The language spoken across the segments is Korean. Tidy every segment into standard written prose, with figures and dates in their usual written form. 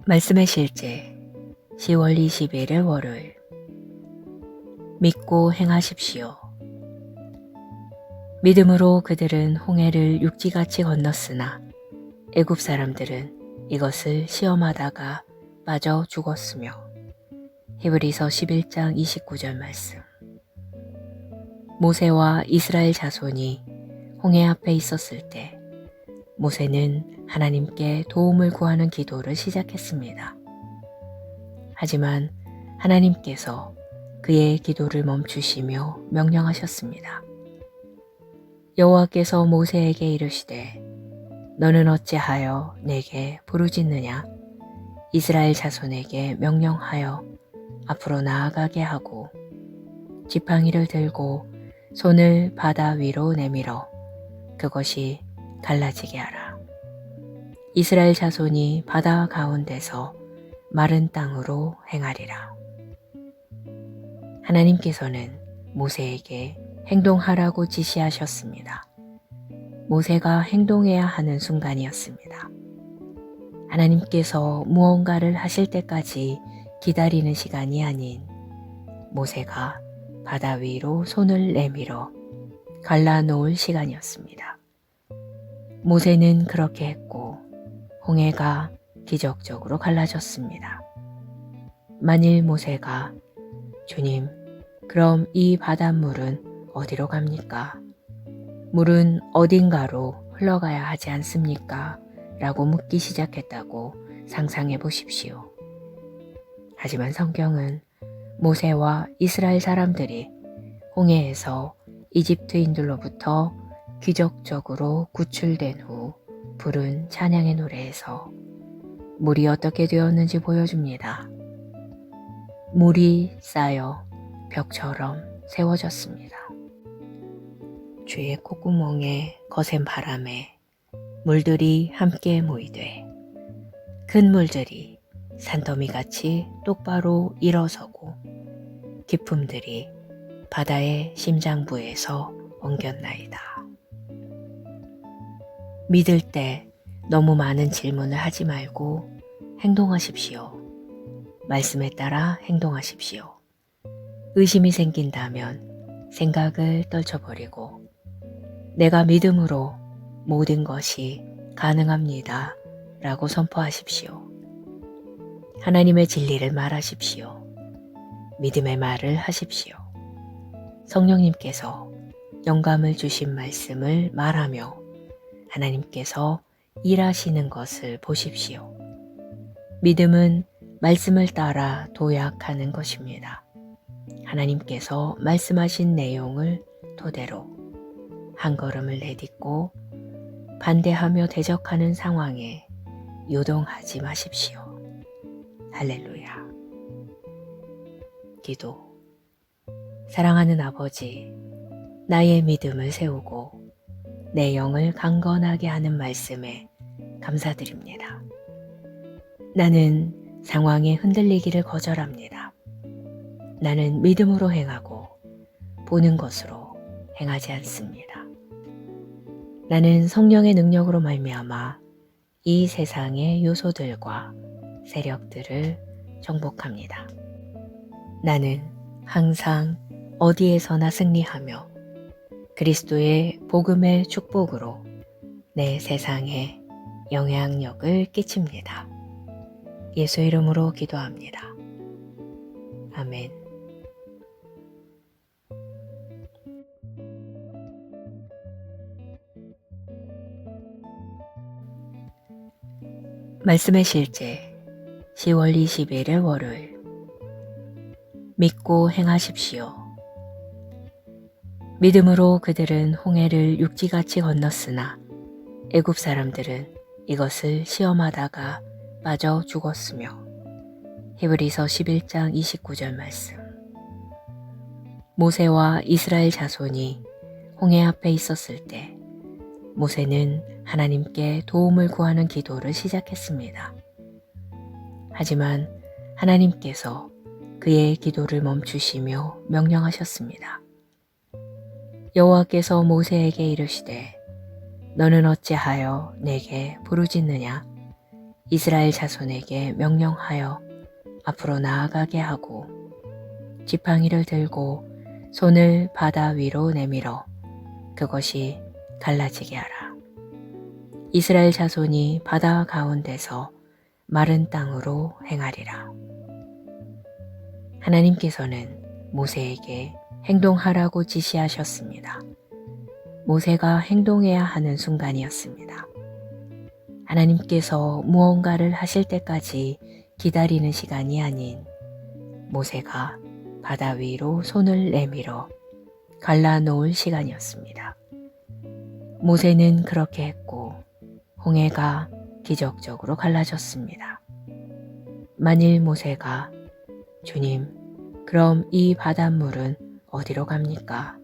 말씀의 실제 10월 21일 월요일. 믿고 행하십시오. 믿음으로 그들은 홍해를 육지같이 건넜으나 애굽 사람들은 이것을 시험하다가 빠져 죽었으며. 히브리서 11장 29절 말씀. 모세와 이스라엘 자손이 홍해 앞에 있었을 때 모세는 하나님께 도움을 구하는 기도를 시작했습니다. 하지만 하나님께서 그의 기도를 멈추시며 명령하셨습니다. 여호와께서 모세에게 이르시되 너는 어찌하여 내게 부르짖느냐? 이스라엘 자손에게 명령하여 앞으로 나아가게 하고 지팡이를 들고 손을 바다 위로 내밀어 그것이 갈라지게 하라. 이스라엘 자손이 바다 가운데서 마른 땅으로 행하리라. 하나님께서는 모세에게 행동하라고 지시하셨습니다. 모세가 행동해야 하는 순간이었습니다. 하나님께서 무언가를 하실 때까지 기다리는 시간이 아닌 모세가 바다 위로 손을 내밀어 갈라놓을 시간이었습니다. 모세는 그렇게 했고 홍해가 기적적으로 갈라졌습니다. 만일 모세가 주님, 그럼 이 바닷물은 어디로 갑니까? 물은 어딘가로 흘러가야 하지 않습니까? 라고 묻기 시작했다고 상상해 보십시오. 하지만 성경은 모세와 이스라엘 사람들이 홍해에서 이집트인들로부터 기적적으로 구출된 후 부른 찬양의 노래에서 물이 어떻게 되었는지 보여줍니다. 물이 쌓여 벽처럼 세워졌습니다. 주의 콧구멍에 거센 바람에 물들이 함께 모이되 큰 물들이 산더미같이 똑바로 일어서고 기품들이 바다의 심장부에서 옮겼나이다. 믿을 때 너무 많은 질문을 하지 말고 행동하십시오. 말씀에 따라 행동하십시오. 의심이 생긴다면 생각을 떨쳐버리고 내가 믿음으로 모든 것이 가능합니다. 라고 선포하십시오. 하나님의 진리를 말하십시오. 믿음의 말을 하십시오. 성령님께서 영감을 주신 말씀을 말하며 하나님께서 일하시는 것을 보십시오. 믿음은 말씀을 따라 도약하는 것입니다. 하나님께서 말씀하신 내용을 토대로 한 걸음을 내딛고 반대하며 대적하는 상황에 요동하지 마십시오. 할렐루야. 기도. 사랑하는 아버지, 나의 믿음을 세우고 내 영을 강건하게 하는 말씀에 감사드립니다. 나는 상황에 흔들리기를 거절합니다. 나는 믿음으로 행하고 보는 것으로 행하지 않습니다. 나는 성령의 능력으로 말미암아 이 세상의 요소들과 세력들을 정복합니다. 나는 항상 어디에서나 승리하며 그리스도의 복음의 축복으로 내 세상에 영향력을 끼칩니다. 예수 이름으로 기도합니다. 아멘. 말씀의 실제 10월 21일 월요일. 믿고 행하십시오. 믿음으로 그들은 홍해를 육지같이 건넜으나 애굽 사람들은 이것을 시험하다가 빠져 죽었으며. 히브리서 11장 29절 말씀. 모세와 이스라엘 자손이 홍해 앞에 있었을 때 모세는 하나님께 도움을 구하는 기도를 시작했습니다. 하지만 하나님께서 그의 기도를 멈추시며 명령하셨습니다. 여호와께서 모세에게 이르시되 너는 어찌하여 내게 부르짖느냐? 이스라엘 자손에게 명령하여 앞으로 나아가게 하고 지팡이를 들고 손을 바다 위로 내밀어 그것이 갈라지게 하라. 이스라엘 자손이 바다 가운데서 마른 땅으로 행하리라. 하나님께서는 모세에게 행동하라고 지시하셨습니다. 모세가 행동해야 하는 순간이었습니다. 하나님께서 무언가를 하실 때까지 기다리는 시간이 아닌 모세가 바다 위로 손을 내밀어 갈라놓을 시간이었습니다. 모세는 그렇게 했고 홍해가 기적적으로 갈라졌습니다. 만일 모세가 주님, 그럼 이 바닷물은 어디로 갑니까?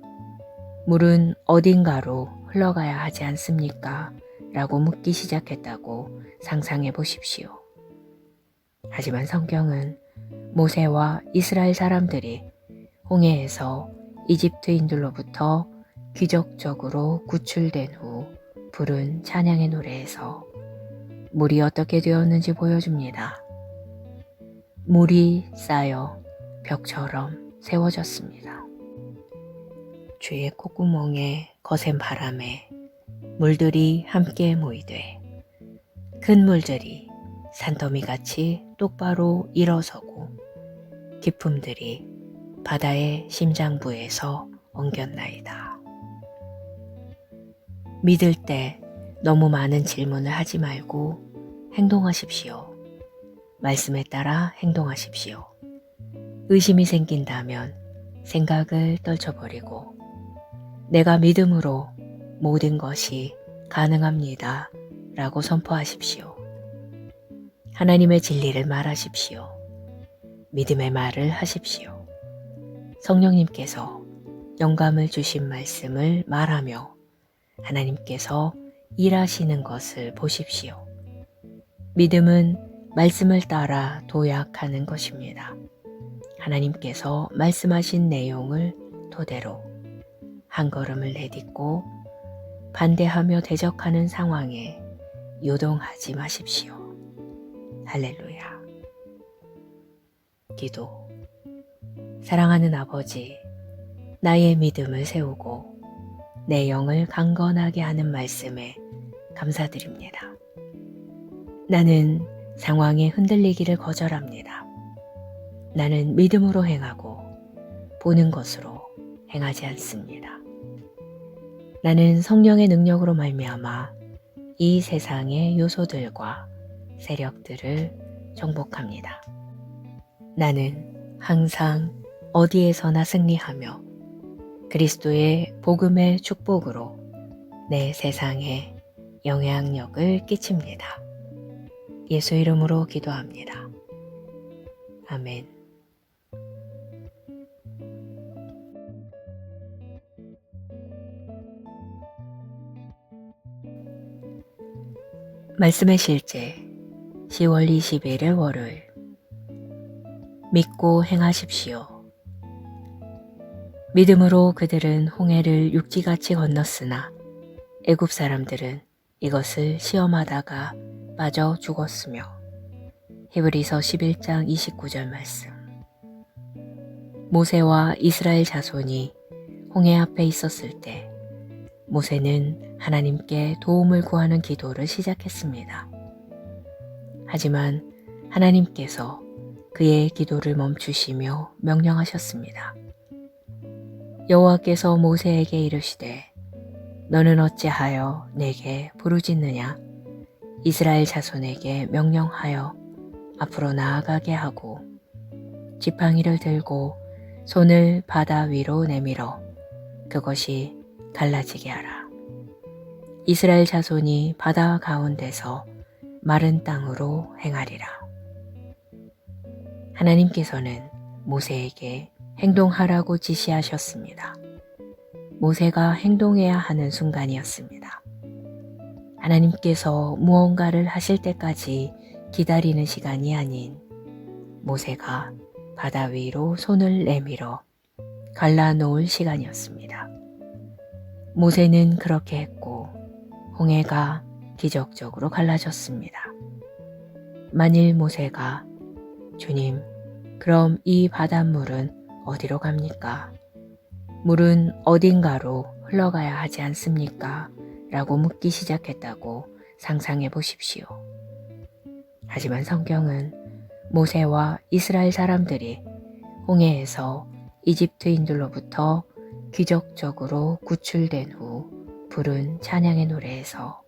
물은 어딘가로 흘러가야 하지 않습니까? 라고 묻기 시작했다고 상상해 보십시오. 하지만 성경은 모세와 이스라엘 사람들이 홍해에서 이집트인들로부터 기적적으로 구출된 후 부른 찬양의 노래에서 물이 어떻게 되었는지 보여줍니다. 물이 쌓여 벽처럼 세워졌습니다. 주의 콧구멍에 거센 바람에 물들이 함께 모이되 큰 물들이 산더미같이 똑바로 일어서고 기품들이 바다의 심장부에서 엉겼나이다. 믿을 때 너무 많은 질문을 하지 말고 행동하십시오. 말씀에 따라 행동하십시오. 의심이 생긴다면 생각을 떨쳐버리고 내가 믿음으로 모든 것이 가능합니다 라고 선포하십시오. 하나님의 진리를 말하십시오. 믿음의 말을 하십시오. 성령님께서 영감을 주신 말씀을 말하며 하나님께서 일하시는 것을 보십시오. 믿음은 말씀을 따라 도약하는 것입니다. 하나님께서 말씀하신 내용을 토대로 한 걸음을 내딛고 반대하며 대적하는 상황에 요동하지 마십시오. 할렐루야. 기도. 사랑하는 아버지, 나의 믿음을 세우고 내 영을 강건하게 하는 말씀에 감사드립니다. 나는 상황에 흔들리기를 거절합니다. 나는 믿음으로 행하고 보는 것으로 행하지 않습니다. 나는 성령의 능력으로 말미암아 이 세상의 요소들과 세력들을 정복합니다. 나는 항상 어디에서나 승리하며 그리스도의 복음의 축복으로 내 세상에 영향력을 끼칩니다. 예수 이름으로 기도합니다. 아멘. 말씀의 실제 10월 21일 월요일. 믿고 행하십시오. 믿음으로 그들은 홍해를 육지같이 건넜으나 애굽 사람들은 이것을 시험하다가 빠져 죽었으며. 히브리서 11장 29절 말씀. 모세와 이스라엘 자손이 홍해 앞에 있었을 때 모세는 하나님께 도움을 구하는 기도를 시작했습니다. 하지만 하나님께서 그의 기도를 멈추시며 명령하셨습니다. 여호와께서 모세에게 이르시되 너는 어찌하여 내게 부르짖느냐? 이스라엘 자손에게 명령하여 앞으로 나아가게 하고 지팡이를 들고 손을 바다 위로 내밀어 그것이 갈라지게 하라. 이스라엘 자손이 바다 가운데서 마른 땅으로 행하리라. 하나님께서는 모세에게 행동하라고 지시하셨습니다. 모세가 행동해야 하는 순간이었습니다. 하나님께서 무언가를 하실 때까지 기다리는 시간이 아닌 모세가 바다 위로 손을 내밀어 갈라놓을 시간이었습니다. 모세는 그렇게 했고 홍해가 기적적으로 갈라졌습니다. 만일 모세가 주님, 그럼 이 바닷물은 어디로 갑니까? 물은 어딘가로 흘러가야 하지 않습니까? 라고 묻기 시작했다고 상상해 보십시오. 하지만 성경은 모세와 이스라엘 사람들이 홍해에서 이집트인들로부터 기적적으로 구출된 후 부른 찬양의 노래에서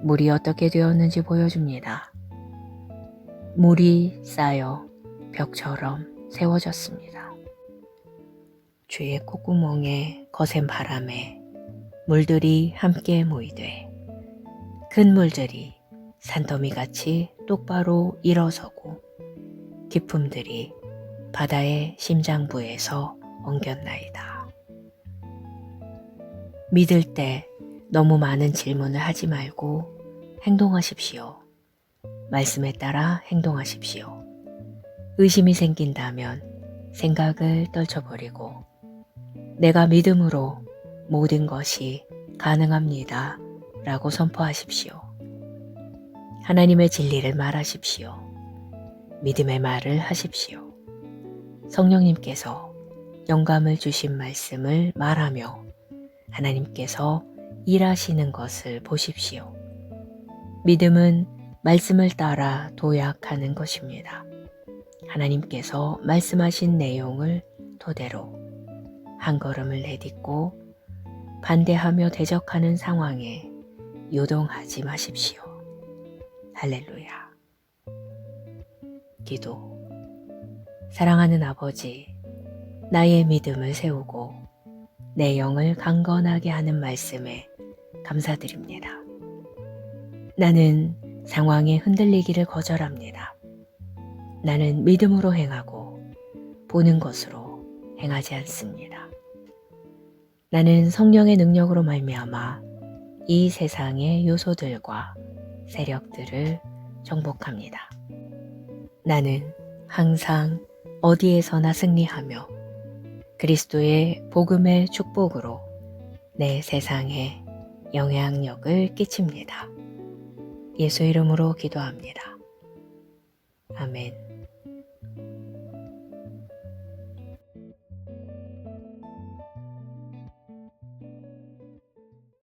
물이 어떻게 되었는지 보여줍니다. 물이 쌓여 벽처럼 세워졌습니다. 주의 콧구멍에 거센 바람에 물들이 함께 모이되 큰 물들이 산더미같이 똑바로 일어서고 기품들이 바다의 심장부에서 엉겼나이다. 믿을 때 너무 많은 질문을 하지 말고 행동하십시오. 말씀에 따라 행동하십시오. 의심이 생긴다면 생각을 떨쳐버리고 내가 믿음으로 모든 것이 가능합니다. 라고 선포하십시오. 하나님의 진리를 말하십시오. 믿음의 말을 하십시오. 성령님께서 영감을 주신 말씀을 말하며 하나님께서 일하시는 것을 보십시오. 믿음은 말씀을 따라 도약하는 것입니다. 하나님께서 말씀하신 내용을 토대로 한 걸음을 내딛고 반대하며 대적하는 상황에 요동하지 마십시오. 할렐루야. 기도. 사랑하는 아버지, 나의 믿음을 세우고 내 영을 강건하게 하는 말씀에 감사드립니다. 나는 상황에 흔들리기를 거절합니다. 나는 믿음으로 행하고 보는 것으로 행하지 않습니다. 나는 성령의 능력으로 말미암아 이 세상의 요소들과 세력들을 정복합니다. 나는 항상 어디에서나 승리하며 그리스도의 복음의 축복으로 내 세상에 영향력을 끼칩니다. 예수 이름으로 기도합니다. 아멘.